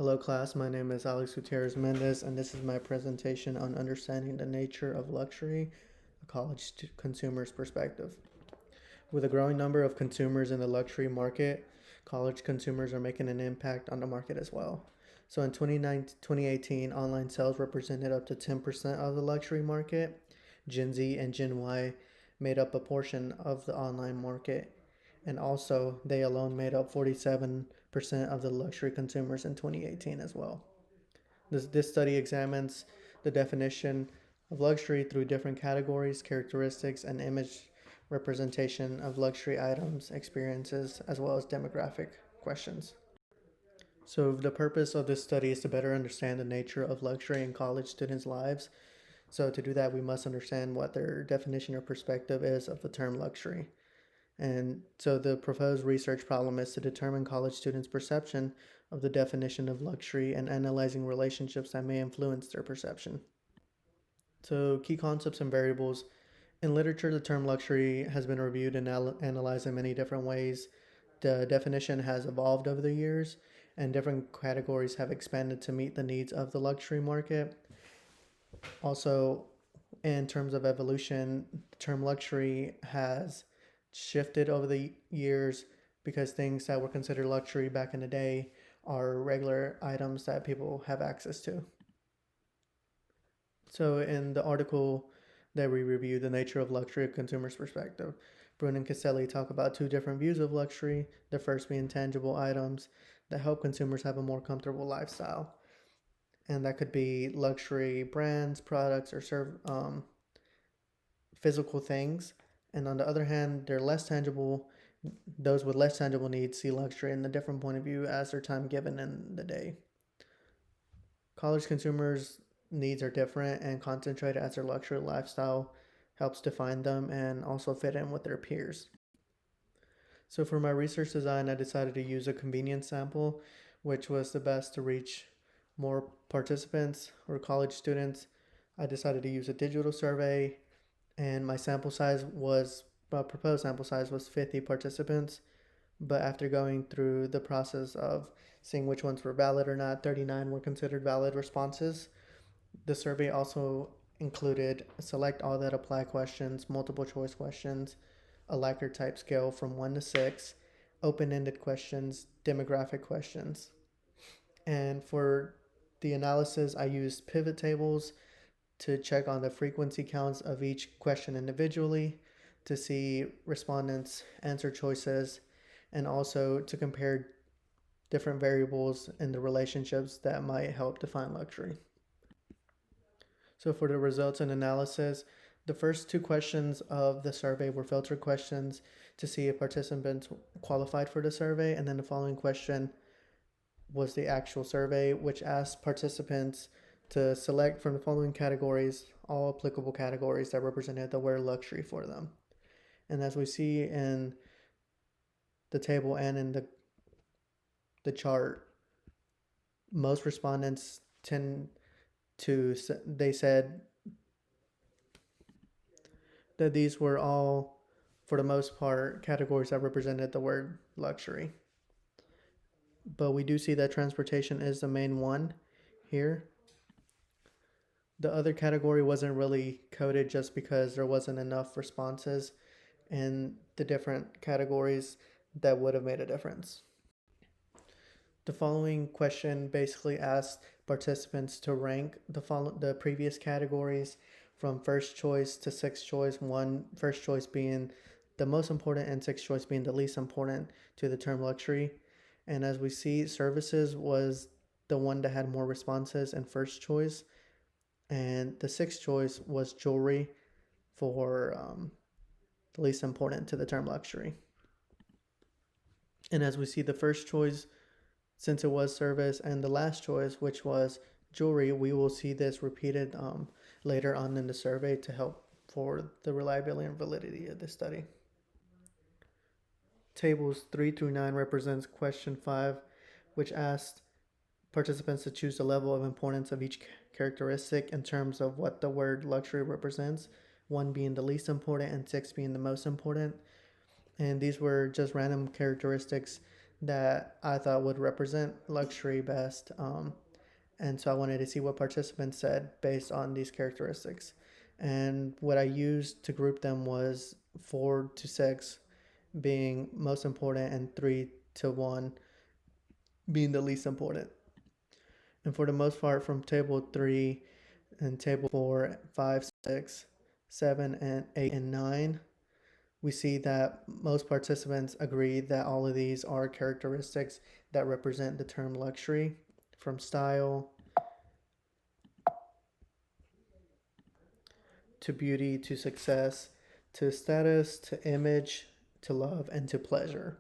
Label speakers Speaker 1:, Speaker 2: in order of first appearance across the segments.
Speaker 1: Hello class, my name is Alex Gutierrez Mendez and this is my presentation on understanding the nature of luxury, a college consumer's perspective. With a growing number of consumers in the luxury market, college consumers are making an impact on the market as well. So in 2018, online sales represented up to 10% of the luxury market. Gen Z and Gen Y made up a portion of the online market, and also they alone made up 47% of the luxury consumers in 2018 as well. This study examines the definition of luxury through different categories, characteristics, and image representation of luxury items, experiences, as well as demographic questions. So the purpose of this study is to better understand the nature of luxury in college students' lives. So to do that, we must understand what their definition or perspective is of the term luxury. And so the proposed research problem is to determine college students' perception of the definition of luxury and analyzing relationships that may influence their perception. So key concepts and variables. In literature, the term luxury has been reviewed and analyzed in many different ways. The definition has evolved over the years, and different categories have expanded to meet the needs of the luxury market. Also, in terms of evolution, the term luxury has shifted over the years because things that were considered luxury back in the day are regular items that people have access to. So in the article that we review, The Nature of Luxury, a Consumer's Perspective, Brun and Caselli talk about two different views of luxury, the first being tangible items that help consumers have a more comfortable lifestyle. And that could be luxury brands, products, or physical things. And on the other hand, they're less tangible. Those with less tangible needs see luxury in a different point of view as their time given in the day. College consumers' needs are different and concentrated as their luxury lifestyle helps define them and also fit in with their peers. So for my research design, I decided to use a convenience sample, which was the best to reach more participants or college students. I decided to use a digital survey, and my proposed sample size was 50 participants. But after going through the process of seeing which ones were valid or not, 39 were considered valid responses. The survey also included select all that apply questions, multiple choice questions, a Likert type scale from 1 to 6, open-ended questions, demographic questions. And for the analysis, I used pivot tables to check on the frequency counts of each question individually, to see respondents' answer choices, and also to compare different variables in the relationships that might help define luxury. So for the results and analysis, the first two questions of the survey were filter questions to see if participants qualified for the survey, and then the following question was the actual survey, which asked participants to select from the following categories, all applicable categories that represented the word luxury for them. And as we see in the table and in the chart, most respondents they said that these were all, for the most part, categories that represented the word luxury. But we do see that transportation is the main one here. The other category wasn't really coded just because there wasn't enough responses in the different categories that would have made a difference. The following question basically asked participants to rank the previous categories from first choice to sixth choice, first choice being the most important and sixth choice being the least important to the term luxury. And as we see, services was the one that had more responses in first choice, and the sixth choice was jewelry for the least important to the term luxury. And as we see, the first choice, since it was service, and the last choice, which was jewelry, we will see this repeated later on in the survey to help for the reliability and validity of this study. Tables 3 through 9 represents question 5, which asked participants to choose the level of importance of each characteristic in terms of what the word luxury represents, 1 being the least important and 6 being the most important. And these were just random characteristics that I thought would represent luxury best. And so I wanted to see what participants said based on these characteristics. And what I used to group them was 4 to 6 being most important and 3 to 1 being the least important. And for the most part, from table 3 and table 4, 5, 6, 7, and 8 and 9, we see that most participants agree that all of these are characteristics that represent the term luxury, from style to beauty to success to status to image to love and to pleasure.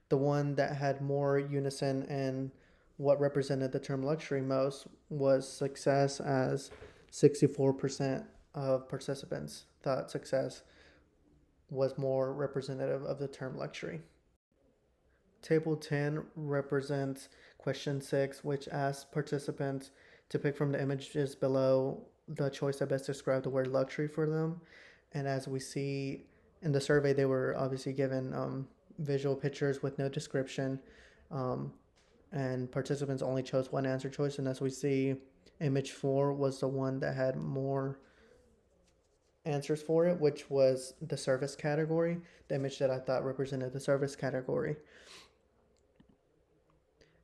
Speaker 1: The one that had more unison in what represented the term luxury most was success, as 64% of participants thought success was more representative of the term luxury. Table 10 represents question 6, which asks participants to pick from the images below the choice that best described the word luxury for them. And as we see in the survey, they were obviously given visual pictures with no description. And participants only chose one answer choice. And as we see, image 4 was the one that had more answers for it, which was the service category, the image that I thought represented the service category.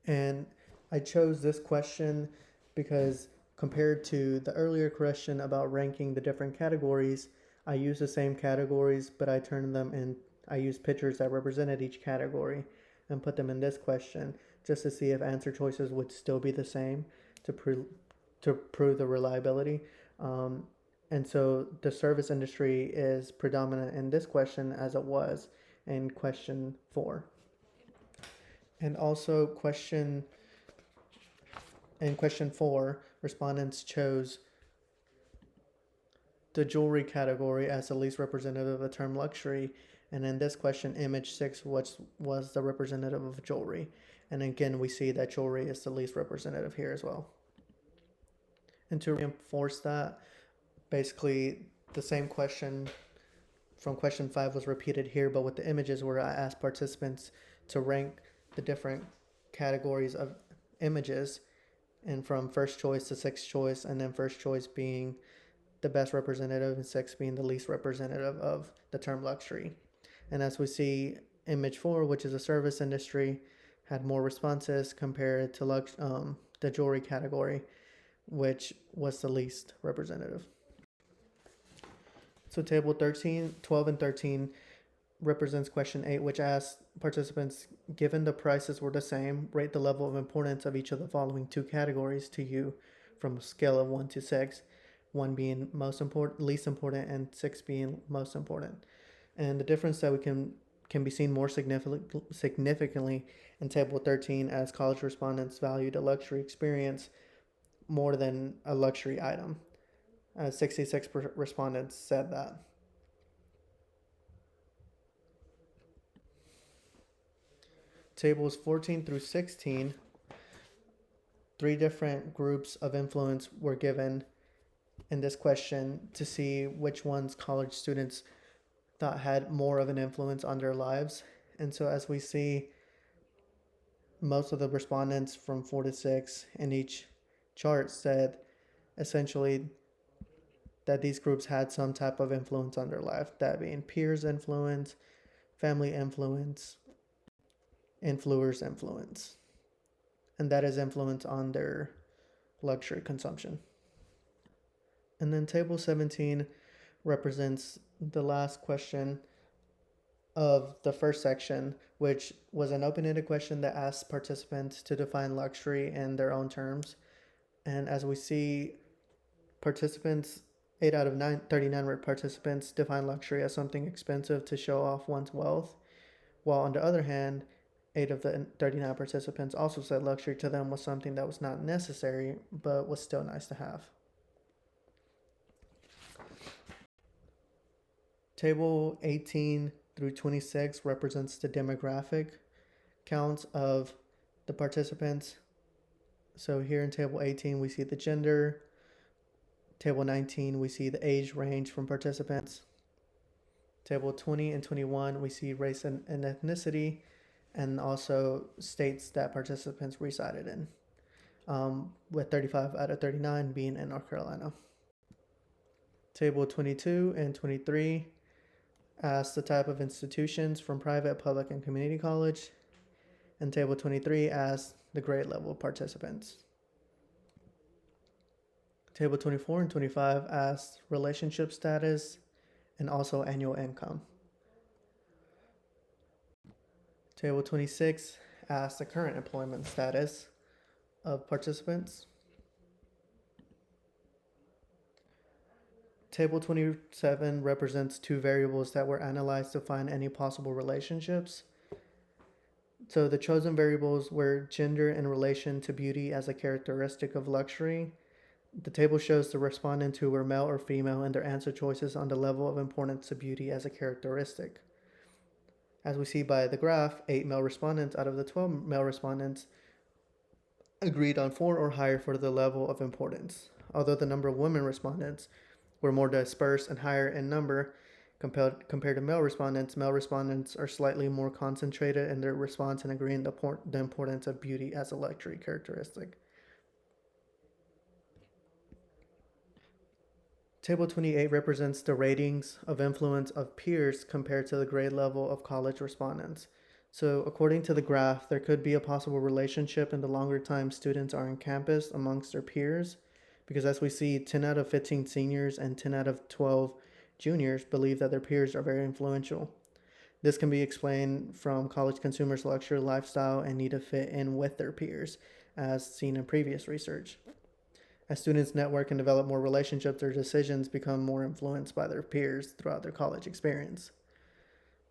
Speaker 1: And I chose this question because compared to the earlier question about ranking the different categories, I used the same categories, but I turned them in, I used pictures that represented each category and put them in this question just to see if answer choices would still be the same to, to prove the reliability. And so the service industry is predominant in this question as it was in question 4. And also in question 4, respondents chose the jewelry category as the least representative of the term luxury. And in this question, image 6 was the representative of jewelry. And again, we see that jewelry is the least representative here as well. And to reinforce that, basically the same question from question 5 was repeated here, but with the images where I asked participants to rank the different categories of images, and from first choice to sixth choice, and then first choice being the best representative and sixth being the least representative of the term luxury. And as we see, image 4, which is a service industry, had more responses compared to the jewelry category, which was the least representative. So table 13, 12 and 13 represents question 8, which asks participants, given the prices were the same, rate the level of importance of each of the following 2 categories to you from a scale of 1 to 6, 1 being most important, least important, and 6 being most important. And the difference that we can be seen more significantly in table 13, as college respondents valued a luxury experience more than a luxury item. 66 respondents said that. Tables 14 through 16, 3 different groups of influence were given in this question to see which ones college students thought had more of an influence on their lives. And so as we see, most of the respondents from 4 to 6 in each chart said essentially that these groups had some type of influence on their life, that being peers influence, family influence, influencers influence, and that is influence on their luxury consumption. And then table 17 represents the last question of the first section, which was an open-ended question that asked participants to define luxury in their own terms. And as we see, participants, 8 out of 39 participants define luxury as something expensive to show off one's wealth, while on the other hand, 8 of the 39 participants also said luxury to them was something that was not necessary, but was still nice to have. Table 18 through 26 represents the demographic counts of the participants. So here in table 18, we see the gender. Table 19, we see the age range from participants. Table 20 and 21, we see race and ethnicity. and also states that participants resided in, with 35 out of 39 being in North Carolina. Table 22 and 23 asks the type of institutions from private, public, and community college, and Table 23 asks the grade level of participants. Table 24 and 25 asks relationship status and also annual income. Table 26 asks the current employment status of participants. Table 27 represents two variables that were analyzed to find any possible relationships. So the chosen variables were gender in relation to beauty as a characteristic of luxury. The table shows the respondents who were male or female and their answer choices on the level of importance to beauty as a characteristic. As we see by the graph, 8 male respondents out of the 12 male respondents agreed on 4 or higher for the level of importance. Although the number of women respondents were more dispersed and higher in number compared to male respondents are slightly more concentrated in their response and agreeing the importance of beauty as a luxury characteristic. Table 28 represents the ratings of influence of peers compared to the grade level of college respondents. So, according to the graph, there could be a possible relationship in the longer time students are on campus amongst their peers, because as we see, 10 out of 15 seniors and 10 out of 12 juniors believe that their peers are very influential. This can be explained from college consumers' luxury lifestyle and need to fit in with their peers, as seen in previous research. As students network and develop more relationships, their decisions become more influenced by their peers throughout their college experience.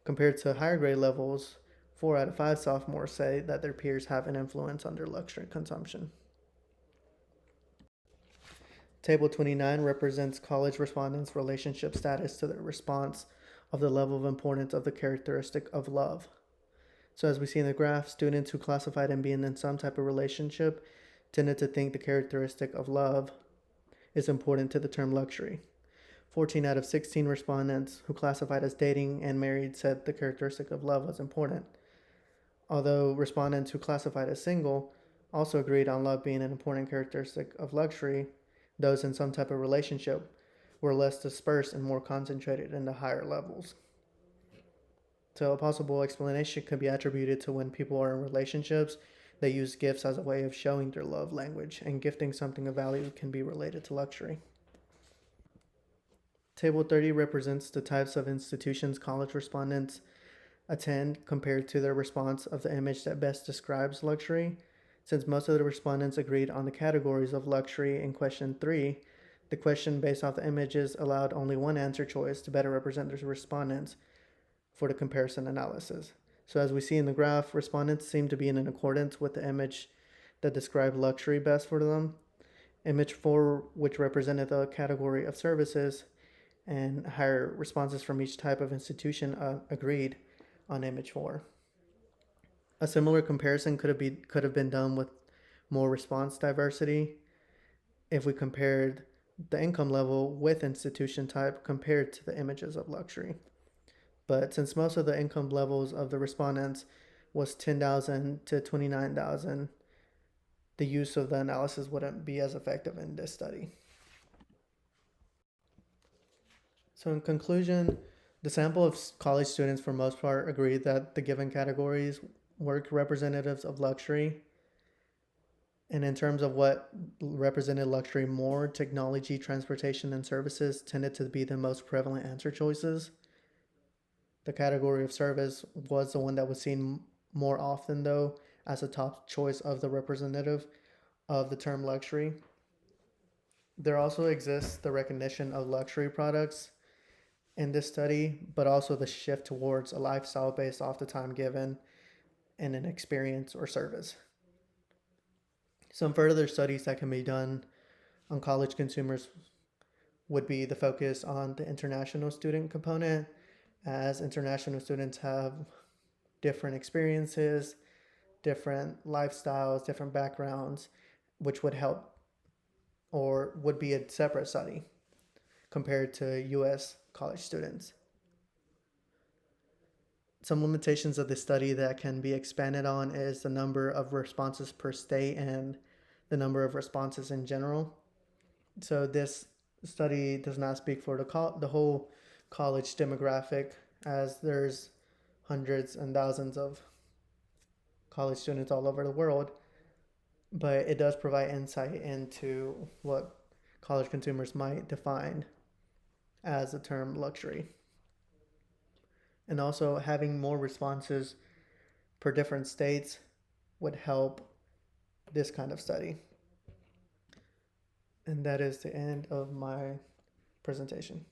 Speaker 1: Compared to higher grade levels, 4 out of 5 sophomores say that their peers have an influence on their luxury consumption. Table 29 represents college respondents' relationship status to their response of the level of importance of the characteristic of love. So as we see in the graph, students who classified in being in some type of relationship tended to think the characteristic of love is important to the term luxury. 14 out of 16 respondents who classified as dating and married said the characteristic of love was important. Although respondents who classified as single also agreed on love being an important characteristic of luxury, those in some type of relationship were less dispersed and more concentrated in the higher levels. So a possible explanation could be attributed to when people are in relationships, they use gifts as a way of showing their love language, and gifting something of value can be related to luxury. Table 30 represents the types of institutions college respondents attend compared to their response of the image that best describes luxury. Since most of the respondents agreed on the categories of luxury in question 3, the question based off the images allowed only one answer choice to better represent the respondents for the comparison analysis. So as we see in the graph, respondents seem to be in accordance with the image that described luxury best for them. Image 4, which represented the category of services, and higher responses from each type of institution agreed on image 4. A similar comparison could have been done with more response diversity if we compared the income level with institution type compared to the images of luxury. But since most of the income levels of the respondents was 10,000 to 29,000, the use of the analysis wouldn't be as effective in this study. So in conclusion, the sample of college students for most part agreed that the given categories were representatives of luxury. And in terms of what represented luxury more, technology, transportation, and services tended to be the most prevalent answer choices. The category of service was the one that was seen more often, though, as a top choice of the representative of the term luxury. There also exists the recognition of luxury products in this study, but also the shift towards a lifestyle based off the time given and an experience or service. Some further studies that can be done on college consumers would be the focus on the international student component, as international students have different experiences, different lifestyles, different backgrounds, which would help or would be a separate study compared to US college students. Some limitations of the study that can be expanded on is the number of responses per state and the number of responses in general. So this study does not speak for the whole college demographic, as there's hundreds and thousands of college students all over the world, but it does provide insight into what college consumers might define as the term luxury. And also having more responses per different states would help this kind of study. And that is the end of my presentation.